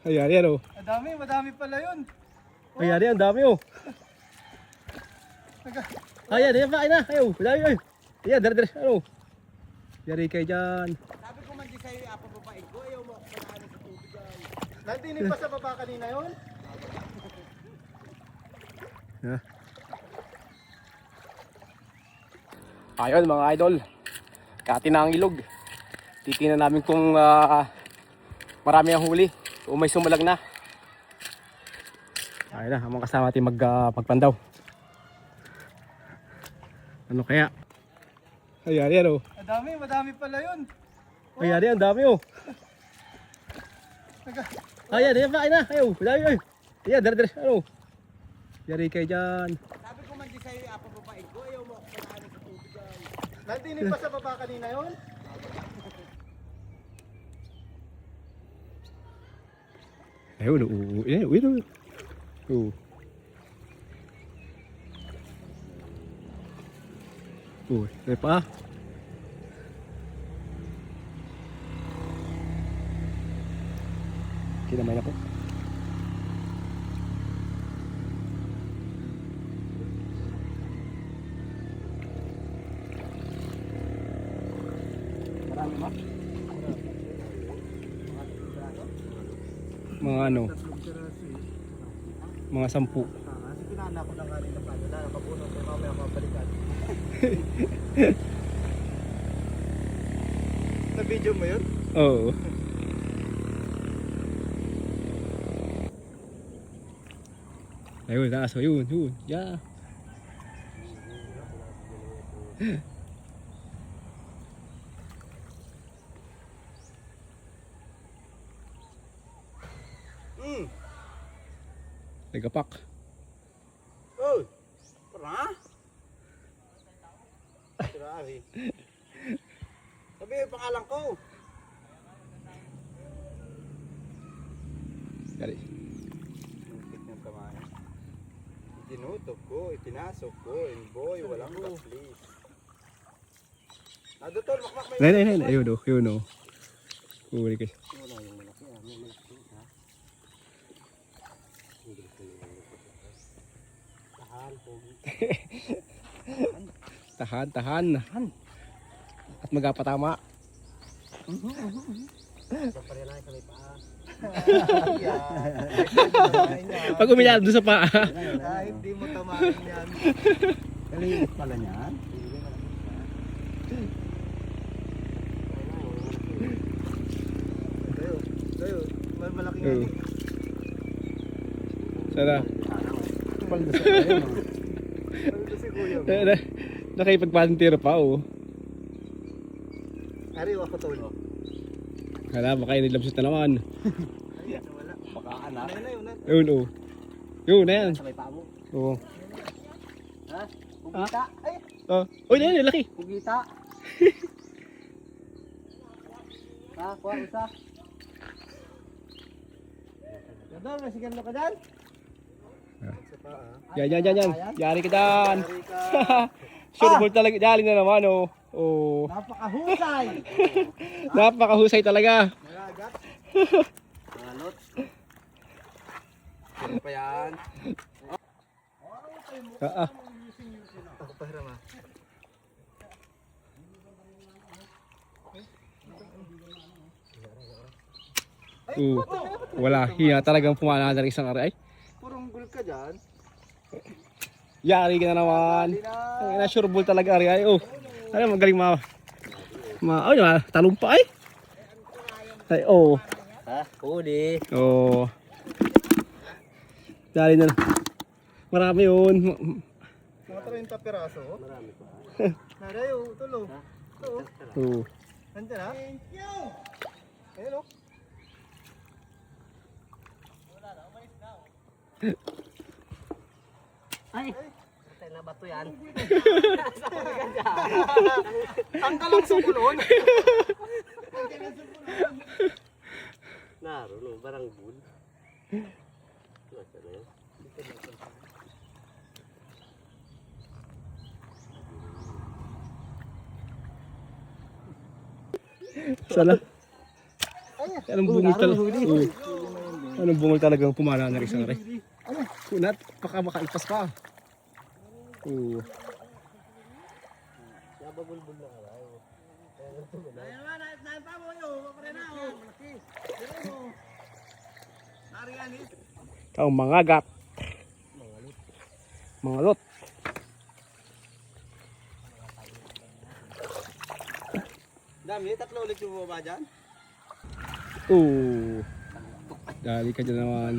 Ayan, yan oh. Madami pala yun. Ayan, yan, dami oh. Ayan, yan, pakin na. Ayaw, dami ay. Ayan, dara, ano. Yari kayo dyan. Sabi ko man di sa'yo, apapapain ko. Ayaw mo ako palahanin sa tubig yan. Nandinig pa sa baba kanina yun? Yeah. Ayun mga idol, kati na ang ilog. Titingnan namin kung marami ang huli o may sumalag na. Ayun na, ang mga kasama natin magpandaw. Ano kaya? Ayan, yan oh. Madami pala yun. Ayan, yan, dami oh. Ayan, yan, pakin na. Ayaw, dami ay. Ayan, dara, ano. Yari kayo dyan. Sabi ko man di sa'yo, apapapain ko. Ayaw mo ako palahanin sa tubig yan. Nandinig pa sa baba kanina yun? Ayun, ayun. Oh. Oh, may pa. Kinamay na po. Marami ba? Mga ano, mga 10. Kasi pinana ko lang kanina pa. Nakabunod kay mamaya mabalikan. Na-video mo yun? Oo. Ayun, taas. Ayun. Yeah. Nagapak. Oh! Para? Grabe. Sabi yung pangalan ko. Kali. Muntik ng kamay. Itinutok ko, itinasok ko, boy, walang kaplis. Dutol, makmak may... Nay. Ayun oh. Huli ka. Wala yung malaki, may malaki, ha? Tahan, pogi. Tahan. At magapatama. Pare lang kami pa. Pag umiyak doon sa paa. Kahit di mo tamarin yan. Kaliit pala niyan. Tayo, may malaking Oo. Sana. Paldo sa kayo, no? Paldo si kuya mo. Nakipagpantiro pa oh. Ari, ako to, no? Hala, baka inilabsot na naman. Ay, wala. Baka anak. Yun na. Yun oh. Yun na yan. Sa may paa mo. Oo. Ha? Pugita. Ay, Oh. Uy, na yan, laki. pugita. Ha, kuha isa. Gadol, nasigan mo ka dyan? Sa paa. Yan. Yari ka dyan. Ari ka. Sure ball talaga. Dali na naman oh. Oh. Napakahusay. Napakahusay talaga. Nalagat. Alot. Ano pa yan? Ako pa hiram, ha? Wala. Hiya talagang pumala ng isang aray. Purong gul ka dyan. Yari ka na naman. Ang ina sure ball talaga aray. Ay, oh. Ano magaling ay, talong pa ay. Ay, oh. Ha? Huli. Oh. Dali na. Marami yun. Mga 30 piraso. Marami pa. Naray, tulo. Oh. Nandiyan, ha? Thank you! Ayun, oh. Ay! Patay na bato yan. Ang kalang sukulon. Naro, no? Barang bul. Nasa na yun? Sana. Anong bungi talaga? Anong bungol talagang pumana na rin sa rin. Kunat, baka makaipas pa. Oo. Ikaw mangagat. Mangalot. Dami, tatlo ulit yung bumaba dyan. Oo. Dali ka dyan naman.